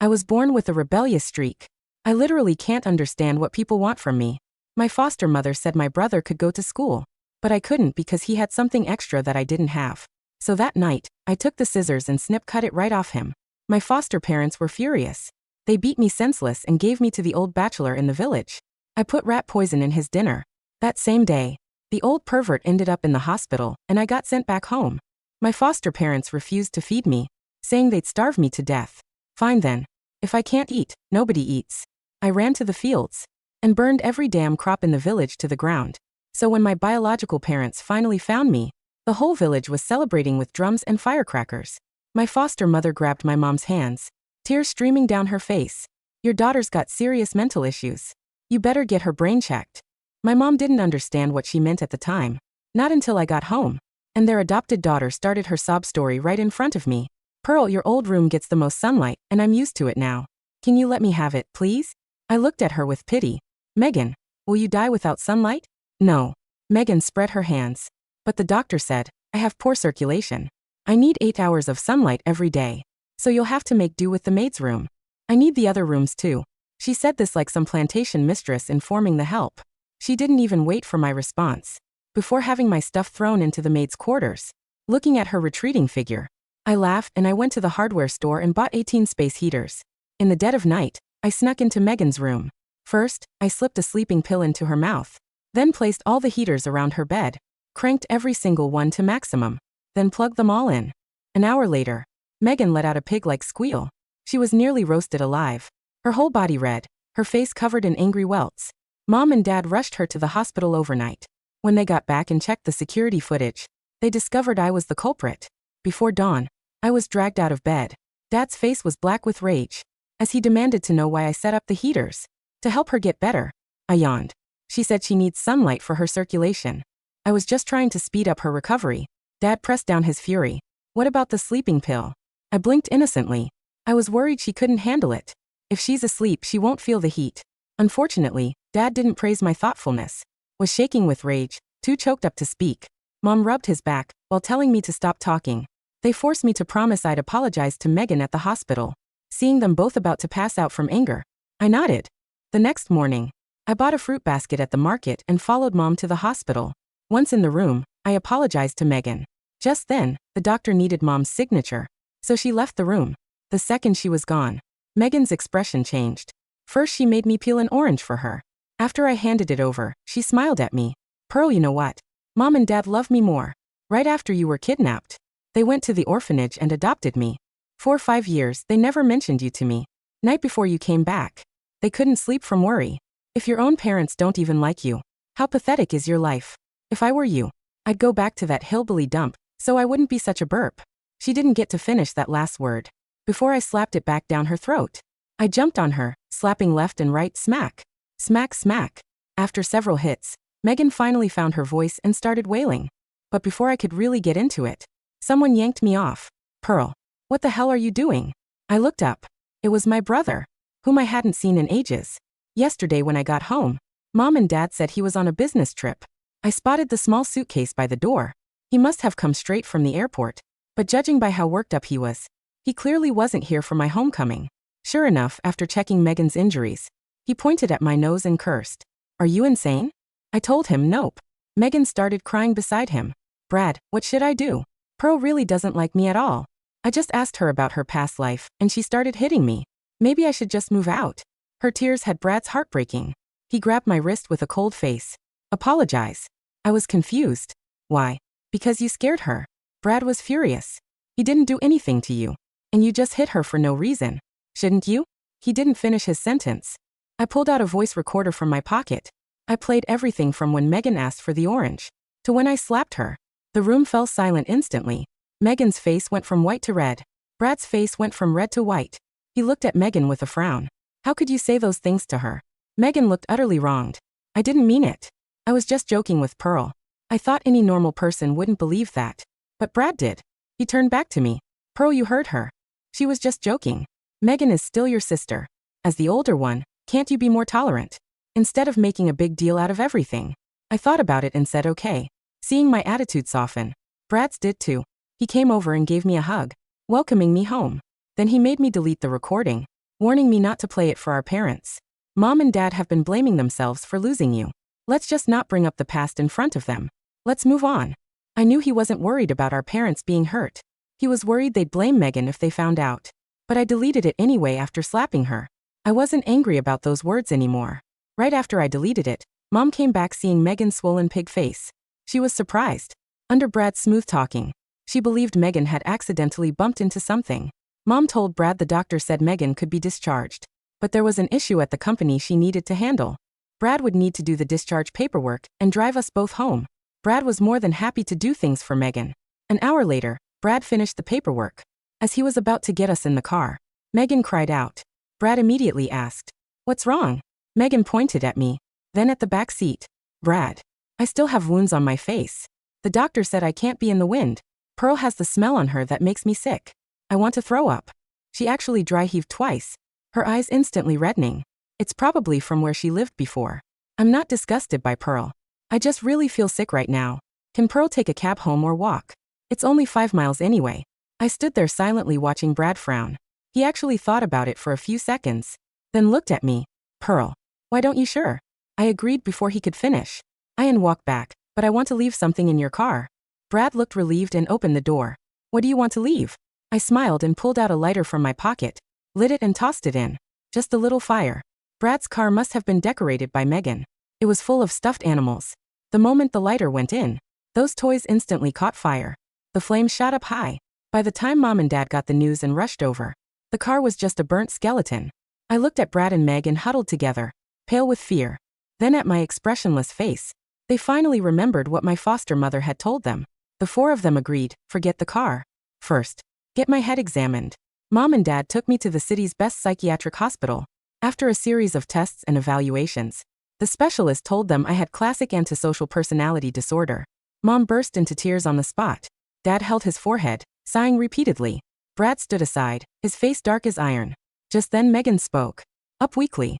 I was born with a rebellious streak. I literally can't understand what people want from me. My foster mother said my brother could go to school, but I couldn't because he had something extra that I didn't have. So that night, I took the scissors and cut it right off him. My foster parents were furious. They beat me senseless and gave me to the old bachelor in the village. I put rat poison in his dinner. That same day, the old pervert ended up in the hospital and I got sent back home. My foster parents refused to feed me, saying they'd starve me to death. Fine then. If I can't eat, nobody eats. I ran to the fields and burned every damn crop in the village to the ground. So when my biological parents finally found me, the whole village was celebrating with drums and firecrackers. My foster mother grabbed my mom's hands, tears streaming down her face. Your daughter's got serious mental issues. You better get her brain checked. My mom didn't understand what she meant at the time. Not until I got home. And their adopted daughter started her sob story right in front of me. Pearl, your old room gets the most sunlight, and I'm used to it now. Can you let me have it, please? I looked at her with pity. Megan, will you die without sunlight? No. Megan spread her hands. But the doctor said, I have poor circulation. I need 8 hours of sunlight every day. So you'll have to make do with the maid's room. I need the other rooms too. She said this like some plantation mistress informing the help. She didn't even wait for my response. Before having my stuff thrown into the maid's quarters, looking at her retreating figure, I laughed and I went to the hardware store and bought 18 space heaters. In the dead of night, I snuck into Megan's room. First, I slipped a sleeping pill into her mouth, then placed all the heaters around her bed, cranked every single one to maximum, then plugged them all in. An hour later, Megan let out a pig-like squeal. She was nearly roasted alive. Her whole body red, her face covered in angry welts. Mom and Dad rushed her to the hospital overnight. When they got back and checked the security footage, they discovered I was the culprit. Before dawn, I was dragged out of bed. Dad's face was black with rage, as he demanded to know why I set up the heaters. To help her get better. I yawned. She said she needs sunlight for her circulation. I was just trying to speed up her recovery. Dad pressed down his fury. What about the sleeping pill? I blinked innocently. I was worried she couldn't handle it. If she's asleep, she won't feel the heat. Unfortunately, Dad didn't praise my thoughtfulness. Was shaking with rage, too choked up to speak. Mom rubbed his back, while telling me to stop talking. They forced me to promise I'd apologize to Megan at the hospital. Seeing them both about to pass out from anger, I nodded. The next morning, I bought a fruit basket at the market and followed Mom to the hospital. Once in the room, I apologized to Megan. Just then, the doctor needed Mom's signature, so she left the room. The second she was gone, Megan's expression changed. First she made me peel an orange for her. After I handed it over, she smiled at me. Pearl, you know what? Mom and Dad love me more. Right after you were kidnapped, they went to the orphanage and adopted me. For 5 years, they never mentioned you to me. Night before you came back, they couldn't sleep from worry. If your own parents don't even like you, how pathetic is your life? If I were you, I'd go back to that hillbilly dump, so I wouldn't be such a burp. She didn't get to finish that last word before I slapped it back down her throat. I jumped on her, slapping left and right, smack. Smack, smack. After several hits, Megan finally found her voice and started wailing. But before I could really get into it, someone yanked me off. Pearl, what the hell are you doing? I looked up. It was my brother, whom I hadn't seen in ages. Yesterday when I got home, Mom and Dad said he was on a business trip. I spotted the small suitcase by the door. He must have come straight from the airport, but judging by how worked up he was, he clearly wasn't here for my homecoming. Sure enough, after checking Megan's injuries, he pointed at my nose and cursed. Are you insane? I told him nope. Megan started crying beside him. Brad, what should I do? Pearl really doesn't like me at all. I just asked her about her past life, and she started hitting me. Maybe I should just move out. Her tears had Brad's heart breaking. He grabbed my wrist with a cold face. Apologize. I was confused. Why? Because you scared her. Brad was furious. He didn't do anything to you. And you just hit her for no reason. Shouldn't you? He didn't finish his sentence. I pulled out a voice recorder from my pocket. I played everything from when Megan asked for the orange to when I slapped her. The room fell silent instantly. Megan's face went from white to red. Brad's face went from red to white. He looked at Megan with a frown. How could you say those things to her? Megan looked utterly wronged. I didn't mean it. I was just joking with Pearl. I thought any normal person wouldn't believe that. But Brad did. He turned back to me. Pearl, you heard her. She was just joking. Megan is still your sister. As the older one, can't you be more tolerant? Instead of making a big deal out of everything. I thought about it and said okay. Seeing my attitude soften, Brad's did too. He came over and gave me a hug, welcoming me home. Then he made me delete the recording. warning me not to play it for our parents. Mom and Dad have been blaming themselves for losing you. Let's just not bring up the past in front of them. Let's move on. I knew he wasn't worried about our parents being hurt. He was worried they'd blame Megan if they found out. But I deleted it anyway after slapping her. I wasn't angry about those words anymore. Right after I deleted it, Mom came back seeing Megan's swollen pig face. She was surprised. Under Brad's smooth talking, she believed Megan had accidentally bumped into something. Mom told Brad the doctor said Megan could be discharged. But there was an issue at the company she needed to handle. Brad would need to do the discharge paperwork and drive us both home. Brad was more than happy to do things for Megan. An hour later, Brad finished the paperwork. As he was about to get us in the car, Megan cried out. Brad immediately asked, "What's wrong?" Megan pointed at me, then at the back seat. "Brad, I still have wounds on my face. The doctor said I can't be in the wind. Pearl has the smell on her that makes me sick. I want to throw up." She actually dry heaved twice, her eyes instantly reddening. It's probably from where she lived before. I'm not disgusted by Pearl. I just really feel sick right now. Can Pearl take a cab home or walk? It's only 5 miles anyway. I stood there silently watching Brad frown. He actually thought about it for a few seconds, then looked at me. "Pearl, why don't you sure?" I agreed before he could finish. I walked back, "But I want to leave something in your car." Brad looked relieved and opened the door. "What do you want to leave?" I smiled and pulled out a lighter from my pocket, lit it and tossed it in. Just a little fire. Brad's car must have been decorated by Megan. It was full of stuffed animals. The moment the lighter went in, those toys instantly caught fire. The flames shot up high. By the time Mom and Dad got the news and rushed over, the car was just a burnt skeleton. I looked at Brad and Megan huddled together, pale with fear. Then at my expressionless face. They finally remembered what my foster mother had told them. The 4 of them agreed, "Forget the car. First, get my head examined." Mom and Dad took me to the city's best psychiatric hospital. After a series of tests and evaluations, the specialist told them I had classic antisocial personality disorder. Mom burst into tears on the spot. Dad held his forehead, sighing repeatedly. Brad stood aside, his face dark as iron. Just then Megan spoke. Up weakly.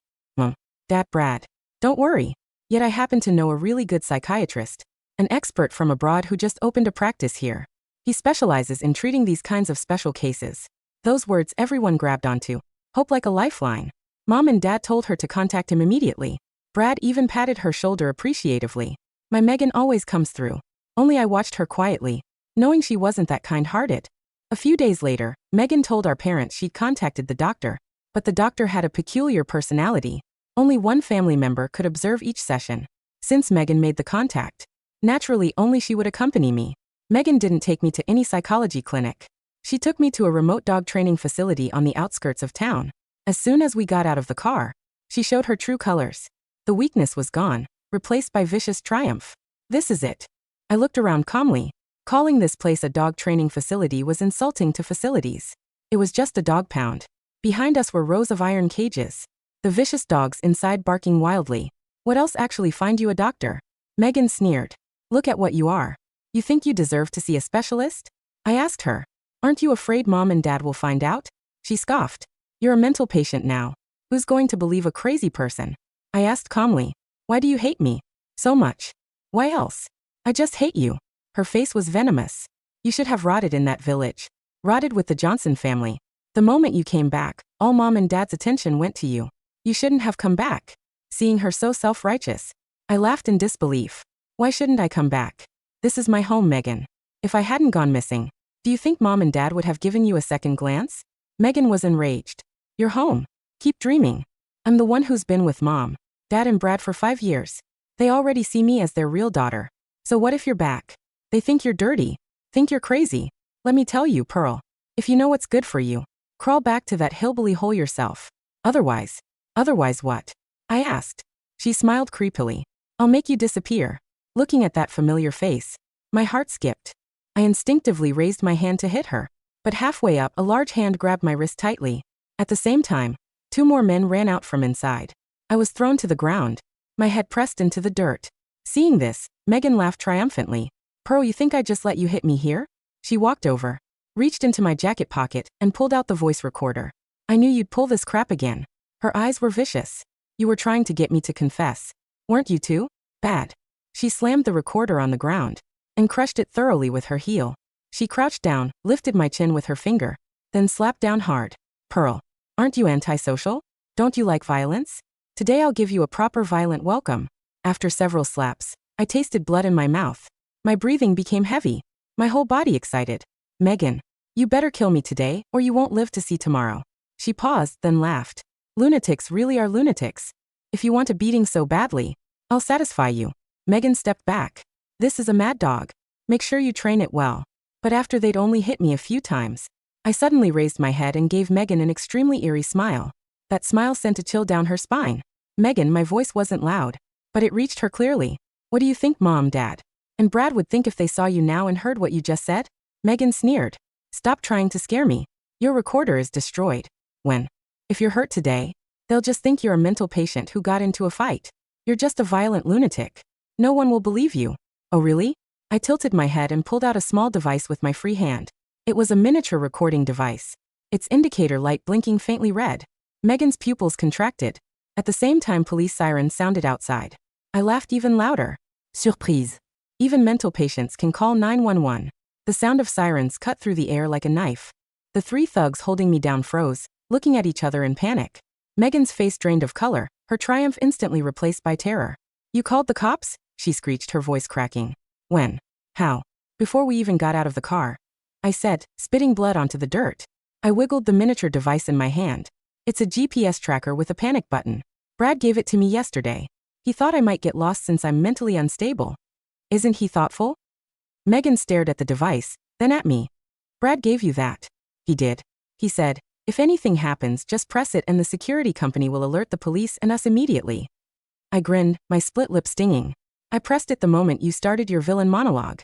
Dad, Brad. Don't worry. Yet I happen to know a really good psychiatrist, an expert from abroad who just opened a practice here. He specializes in treating these kinds of special cases." Those words everyone grabbed onto. Hope like a lifeline. Mom and Dad told her to contact him immediately. Brad even patted her shoulder appreciatively. My Megan always comes through. Only I watched her quietly, knowing she wasn't that kind-hearted. A few days later, Megan told our parents she'd contacted the doctor, but the doctor had a peculiar personality. Only one family member could observe each session. Since Megan made the contact, naturally only she would accompany me. Megan didn't take me to any psychology clinic. She took me to a remote dog training facility on the outskirts of town. As soon as we got out of the car, she showed her true colors. The weakness was gone, replaced by vicious triumph. "This is it." I looked around calmly. Calling this place a dog training facility was insulting to facilities. It was just a dog pound. Behind us were rows of iron cages. The vicious dogs inside barking wildly. "What else actually find you a doctor?" Megan sneered. "Look at what you are. You think you deserve to see a specialist?" I asked her. "Aren't you afraid Mom and Dad will find out?" She scoffed. "You're a mental patient now. Who's going to believe a crazy person?" I asked calmly. "Why do you hate me so much?" "Why else? I just hate you." Her face was venomous. "You should have rotted in that village. Rotted with the Johnson family. The moment you came back, all Mom and Dad's attention went to you. You shouldn't have come back." Seeing her so self-righteous, I laughed in disbelief. "Why shouldn't I come back? This is my home, Megan. If I hadn't gone missing, do you think Mom and Dad would have given you a second glance?" Megan was enraged. "You're home. Keep dreaming. I'm the one who's been with Mom, Dad and Brad for 5 years. They already see me as their real daughter. So what if you're back? They think you're dirty. Think you're crazy. Let me tell you, Pearl. If you know what's good for you, crawl back to that hillbilly hole yourself. Otherwise what?" I asked. She smiled creepily. "I'll make you disappear." Looking at that familiar face, my heart skipped. I instinctively raised my hand to hit her, but halfway up a large hand grabbed my wrist tightly. At the same time, 2 more men ran out from inside. I was thrown to the ground, my head pressed into the dirt. Seeing this, Megan laughed triumphantly. "Pearl, you think I just let you hit me here?" She walked over, reached into my jacket pocket, and pulled out the voice recorder. "I knew you'd pull this crap again." Her eyes were vicious. "You were trying to get me to confess. Weren't you too? Bad." She slammed the recorder on the ground and crushed it thoroughly with her heel. She crouched down, lifted my chin with her finger, then slapped down hard. "Pearl, Aren't you antisocial? Don't you like violence? Today I'll give you a proper violent welcome. After several slaps, I tasted blood in my mouth. My breathing became heavy. My whole body excited. Megan, you better kill me today, or you won't live to see tomorrow. She paused, then laughed. Lunatics really are lunatics. If you want a beating so badly, I'll satisfy you. Megan stepped back. This is a mad dog. Make sure you train it well. But after they'd only hit me a few times, I suddenly raised my head and gave Megan an extremely eerie smile. That smile sent a chill down her spine. Megan, my voice wasn't loud, but it reached her clearly. What do you think, Mom, Dad? And Brad would think if they saw you now and heard what you just said? Megan sneered. Stop trying to scare me. Your recorder is destroyed. If you're hurt today, they'll just think you're a mental patient who got into a fight. You're just a violent lunatic. No one will believe you. Oh really? I tilted my head and pulled out a small device with my free hand. It was a miniature recording device. Its indicator light blinking faintly red. Megan's pupils contracted. At the same time, police sirens sounded outside. I laughed even louder. Surprise. Even mental patients can call 911. The sound of sirens cut through the air like a knife. The three thugs holding me down froze, looking at each other in panic. Megan's face drained of color, her triumph instantly replaced by terror. You called the cops? She screeched, her voice cracking. When? How? Before we even got out of the car. I said, spitting blood onto the dirt. I wiggled the miniature device in my hand. It's a GPS tracker with a panic button. Brad gave it to me yesterday. He thought I might get lost since I'm mentally unstable. Isn't he thoughtful? Megan stared at the device, then at me. Brad gave you that. He did. He said, if anything happens, just press it and the security company will alert the police and us immediately. I grinned, my split lip stinging. I pressed it the moment you started your villain monologue.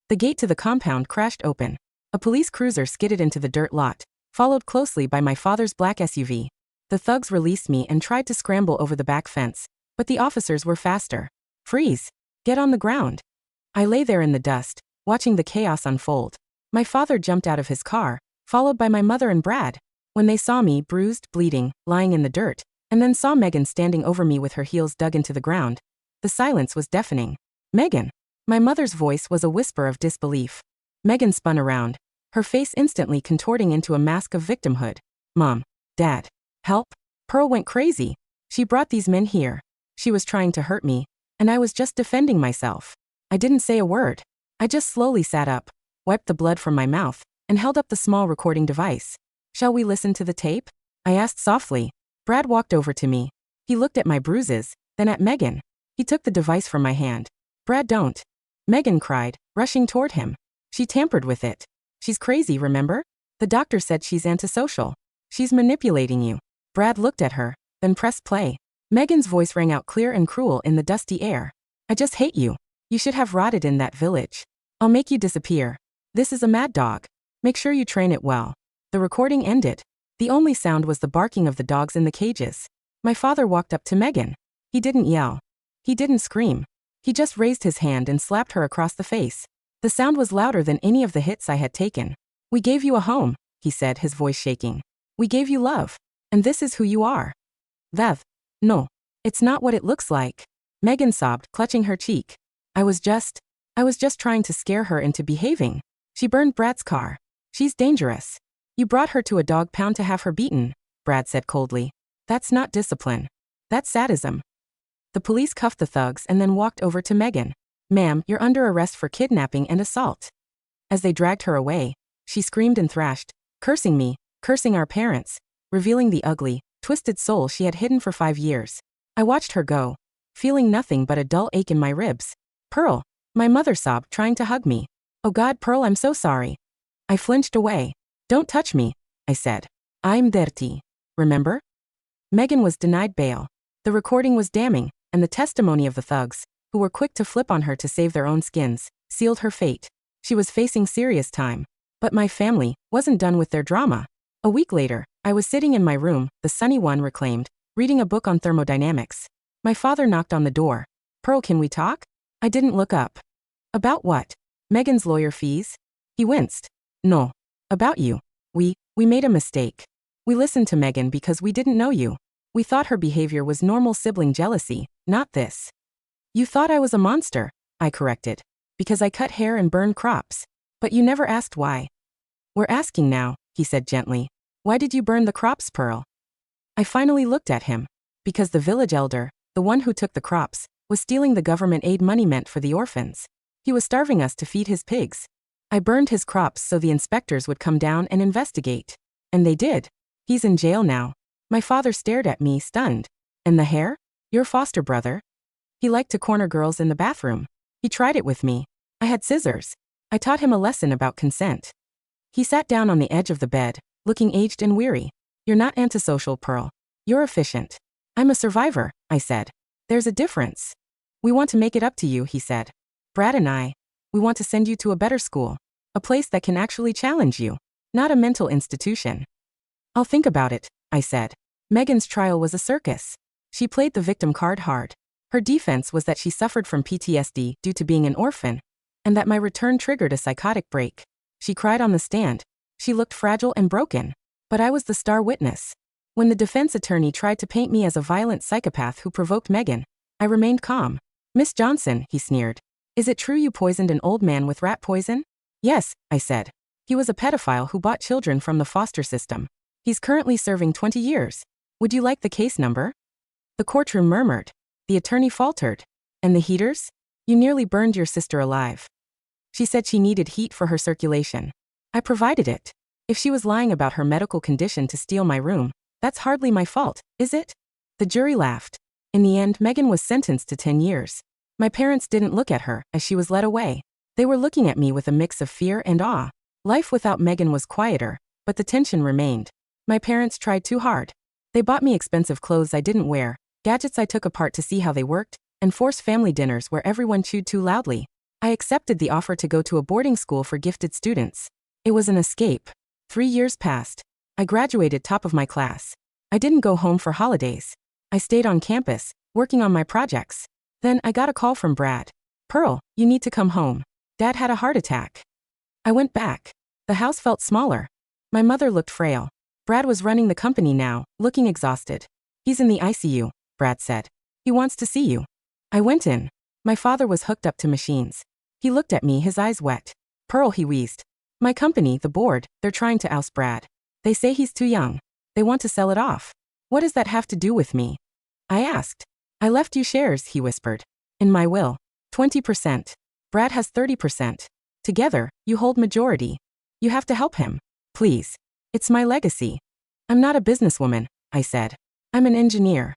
The gate to the compound crashed open. A police cruiser skidded into the dirt lot, followed closely by my father's black SUV. The thugs released me and tried to scramble over the back fence, but the officers were faster. Freeze! Get on the ground. I lay there in the dust, watching the chaos unfold. My father jumped out of his car, followed by my mother and Brad. When they saw me, bruised, bleeding, lying in the dirt, and then saw Megan standing over me with her heels dug into the ground, the silence was deafening. Megan! My mother's voice was a whisper of disbelief. Megan spun around, her face instantly contorting into a mask of victimhood. Mom, Dad, help! Pearl went crazy. She brought these men here. She was trying to hurt me, and I was just defending myself. I didn't say a word. I just slowly sat up, wiped the blood from my mouth, and held up the small recording device. Shall we listen to the tape? I asked softly. Brad walked over to me. He looked at my bruises, then at Megan. He took the device from my hand. Brad, don't. Megan cried, rushing toward him. She tampered with it. She's crazy, remember? The doctor said she's antisocial. She's manipulating you. Brad looked at her, then pressed play. Megan's voice rang out clear and cruel in the dusty air. I just hate you. You should have rotted in that village. I'll make you disappear. This is a mad dog. Make sure you train it well. The recording ended. The only sound was the barking of the dogs in the cages. My father walked up to Megan. He didn't yell. He didn't scream. He just raised his hand and slapped her across the face. The sound was louder than any of the hits I had taken. We gave you a home, he said, his voice shaking. We gave you love. And this is who you are. That. No. It's not what it looks like. Megan sobbed, clutching her cheek. I was just trying to scare her into behaving. She burned Brad's car. She's dangerous. You brought her to a dog pound to have her beaten, Brad said coldly. That's not discipline. That's sadism. The police cuffed the thugs and then walked over to Megan. Ma'am, you're under arrest for kidnapping and assault. As they dragged her away, she screamed and thrashed, cursing me, cursing our parents, revealing the ugly, twisted soul she had hidden for 5 years. I watched her go, feeling nothing but a dull ache in my ribs. Pearl, my mother sobbed, trying to hug me. Oh God, Pearl, I'm so sorry. I flinched away. Don't touch me, I said. I'm dirty. Remember? Megan was denied bail. The recording was damning, and the testimony of the thugs, who were quick to flip on her to save their own skins, sealed her fate. She was facing serious time. But my family wasn't done with their drama. A week later, I was sitting in my room, the sunny one reclaimed, reading a book on thermodynamics. My father knocked on the door. Pearl, can we talk? I didn't look up. About what? Megan's lawyer fees? He winced. No. About you. We made a mistake. We listened to Megan because we didn't know you. We thought her behavior was normal sibling jealousy, not this. You thought I was a monster, I corrected. Because I cut hair and burned crops. But you never asked why. We're asking now, he said gently. Why did you burn the crops, Pearl? I finally looked at him. Because the village elder, the one who took the crops, was stealing the government aid money meant for the orphans. He was starving us to feed his pigs. I burned his crops so the inspectors would come down and investigate. And they did. He's in jail now. My father stared at me, stunned. And the hair? Your foster brother? He liked to corner girls in the bathroom. He tried it with me. I had scissors. I taught him a lesson about consent. He sat down on the edge of the bed, looking aged and weary. You're not antisocial, Pearl. You're efficient. I'm a survivor, I said. There's a difference. We want to make it up to you, he said. Brad and I, we want to send you to a better school. A place that can actually challenge you. Not a mental institution. I'll think about it, I said. Megan's trial was a circus. She played the victim card hard. Her defense was that she suffered from PTSD due to being an orphan, and that my return triggered a psychotic break. She cried on the stand. She looked fragile and broken. But I was the star witness. When the defense attorney tried to paint me as a violent psychopath who provoked Megan, I remained calm. Miss Johnson, he sneered. Is it true you poisoned an old man with rat poison? Yes, I said. He was a pedophile who bought children from the foster system. He's currently serving 20 years. Would you like the case number? The courtroom murmured. The attorney faltered. And the heaters? You nearly burned your sister alive. She said she needed heat for her circulation. I provided it. If she was lying about her medical condition to steal my room, that's hardly my fault, is it? The jury laughed. In the end, Megan was sentenced to 10 years. My parents didn't look at her as she was led away. They were looking at me with a mix of fear and awe. Life without Megan was quieter, but the tension remained. My parents tried too hard. They bought me expensive clothes I didn't wear, gadgets I took apart to see how they worked, and forced family dinners where everyone chewed too loudly. I accepted the offer to go to a boarding school for gifted students. It was an escape. 3 years passed. I graduated top of my class. I didn't go home for holidays. I stayed on campus, working on my projects. Then I got a call from Brad. Pearl, you need to come home. Dad had a heart attack. I went back. The house felt smaller. My mother looked frail. Brad was running the company now, looking exhausted. He's in the ICU, Brad said. He wants to see you. I went in. My father was hooked up to machines. He looked at me, his eyes wet. Pearl, he wheezed. My company, the board, they're trying to oust Brad. They say he's too young. They want to sell it off. What does that have to do with me? I asked. I left you shares, he whispered. In my will. 20%. Brad has 30%. Together, you hold majority. You have to help him. Please. It's my legacy. I'm not a businesswoman, I said. I'm an engineer.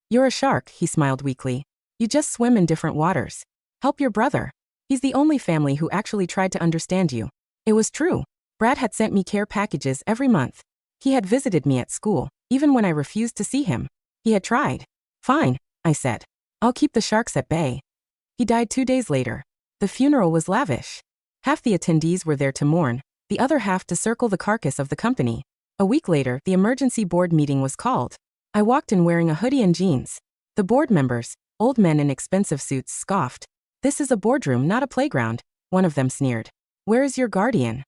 You're a shark, he smiled weakly. You just swim in different waters. Help your brother. He's the only family who actually tried to understand you. It was true. Brad had sent me care packages every month. He had visited me at school, even when I refused to see him. He had tried. Fine, I said. I'll keep the sharks at bay. He died 2 days later. The funeral was lavish. Half the attendees were there to mourn, the other half to circle the carcass of the company. A week later, the emergency board meeting was called. I walked in wearing a hoodie and jeans. The board members, old men in expensive suits, scoffed. This is a boardroom, not a playground, one of them sneered. Where is your guardian?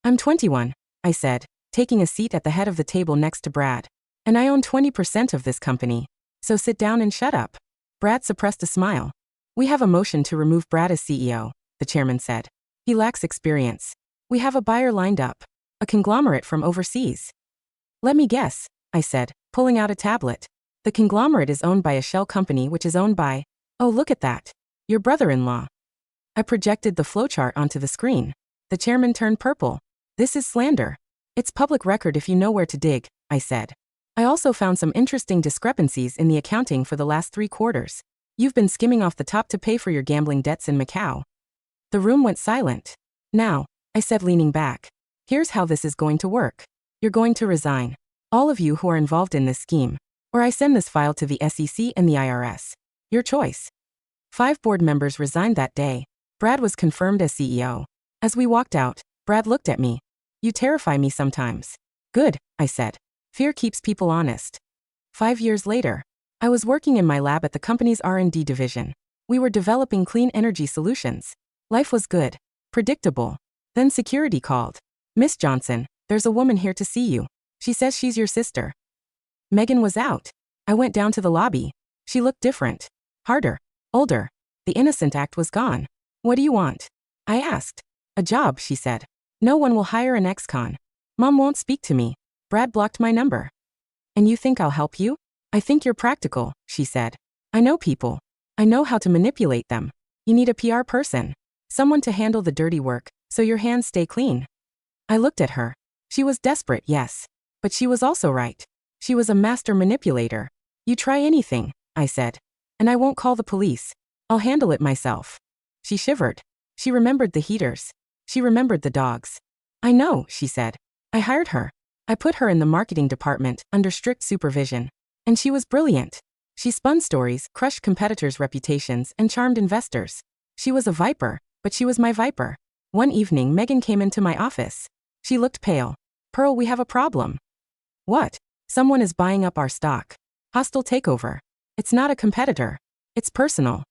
I'm 21, I said, taking a seat at the head of the table next to Brad. And I own 20% of this company. So sit down and shut up. Brad suppressed a smile. We have a motion to remove Brad as CEO, the chairman said. He lacks experience. We have a buyer lined up. A conglomerate from overseas. Let me guess, I said, pulling out a tablet. The conglomerate is owned by a shell company which is owned by, oh look at that, your brother-in-law. I projected the flowchart onto the screen. The chairman turned purple. This is slander. It's public record if you know where to dig, I said. I also found some interesting discrepancies in the accounting for the last 3 quarters. You've been skimming off the top to pay for your gambling debts in Macau. The room went silent. Now, I said leaning back. Here's how this is going to work. You're going to resign. All of you who are involved in this scheme. Or I send this file to the SEC and the IRS. Your choice. 5 board members resigned that day. Brad was confirmed as CEO. As we walked out, Brad looked at me. You terrify me sometimes. Good, I said. Fear keeps people honest. 5 years later, I was working in my lab at the company's R&D division. We were developing clean energy solutions. Life was good. Predictable. Then security called. Miss Johnson, there's a woman here to see you. She says she's your sister. Megan was out. I went down to the lobby. She looked different. Harder. Older. The innocent act was gone. What do you want? I asked. A job, she said. No one will hire an ex-con. Mom won't speak to me. Brad blocked my number. And you think I'll help you? I think you're practical, she said. I know people. I know how to manipulate them. You need a PR person. Someone to handle the dirty work, so your hands stay clean. I looked at her. She was desperate, yes. But she was also right. She was a master manipulator. You try anything, I said. And I won't call the police. I'll handle it myself. She shivered. She remembered the heaters. She remembered the dogs. I know, she said. I hired her. I put her in the marketing department, under strict supervision. And she was brilliant. She spun stories, crushed competitors' reputations, and charmed investors. She was a viper, but she was my viper. One evening, Megan came into my office. She looked pale. Pearl, we have a problem. What? Someone is buying up our stock. Hostile takeover. It's not a competitor. It's personal.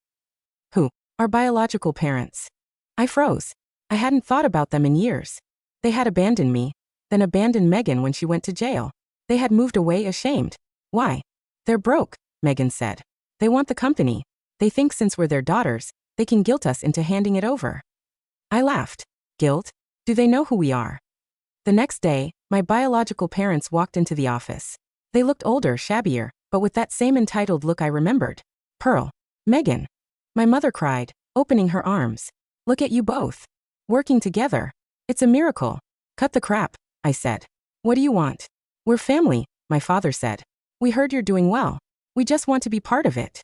Who? Our biological parents. I froze. I hadn't thought about them in years. They had abandoned me, then abandoned Megan when she went to jail. They had moved away ashamed. Why? They're broke, Megan said. They want the company. They think since we're their daughters, they can guilt us into handing it over. I laughed. Guilt? Do they know who we are? The next day, my biological parents walked into the office. They looked older, shabbier, but with that same entitled look I remembered. Pearl. Megan. My mother cried, opening her arms. Look at you both. Working together. It's a miracle. Cut the crap, I said. What do you want? We're family, my father said. We heard you're doing well. We just want to be part of it.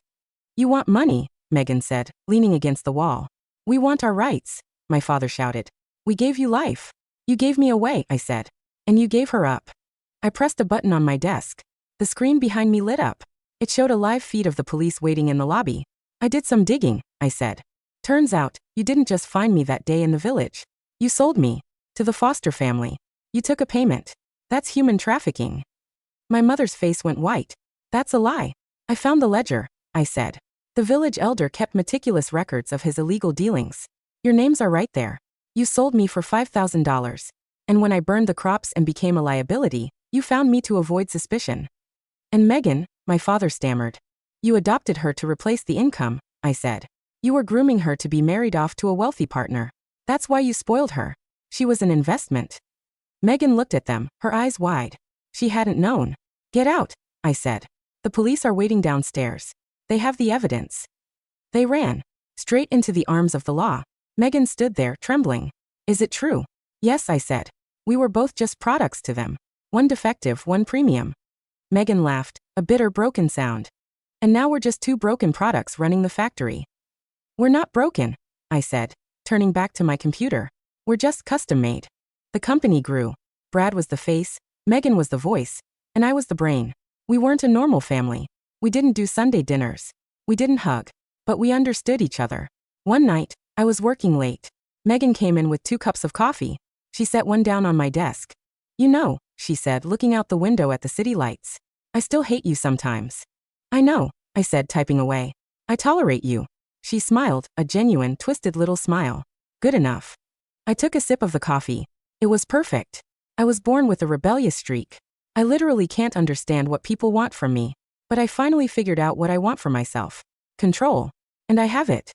You want money, Megan said, leaning against the wall. We want our rights, my father shouted. We gave you life. You gave me away, I said. And you gave her up. I pressed a button on my desk. The screen behind me lit up. It showed a live feed of the police waiting in the lobby. I did some digging, I said. Turns out, you didn't just find me that day in the village. You sold me. To the foster family. You took a payment. That's human trafficking. My mother's face went white. That's a lie. I found the ledger, I said. The village elder kept meticulous records of his illegal dealings. Your names are right there. You sold me for $5,000. And when I burned the crops and became a liability, you found me to avoid suspicion. And Megan, my father stammered. You adopted her to replace the income, I said. You were grooming her to be married off to a wealthy partner. That's why you spoiled her. She was an investment. Megan looked at them, her eyes wide. She hadn't known. Get out, I said. The police are waiting downstairs. They have the evidence. They ran. Straight into the arms of the law. Megan stood there, trembling. Is it true? Yes, I said. We were both just products to them. One defective, one premium. Megan laughed, a bitter, broken sound. And now we're just two broken products running the factory. We're not broken, I said, turning back to my computer. We're just custom-made. The company grew. Brad was the face, Megan was the voice, and I was the brain. We weren't a normal family. We didn't do Sunday dinners. We didn't hug. But we understood each other. One night, I was working late. Megan came in with 2 cups of coffee. She set one down on my desk. You know, she said, looking out the window at the city lights. I still hate you sometimes. I know, I said, typing away. I tolerate you. She smiled, a genuine, twisted little smile. Good enough. I took a sip of the coffee. It was perfect. I was born with a rebellious streak. I literally can't understand what people want from me. But I finally figured out what I want for myself. Control. And I have it.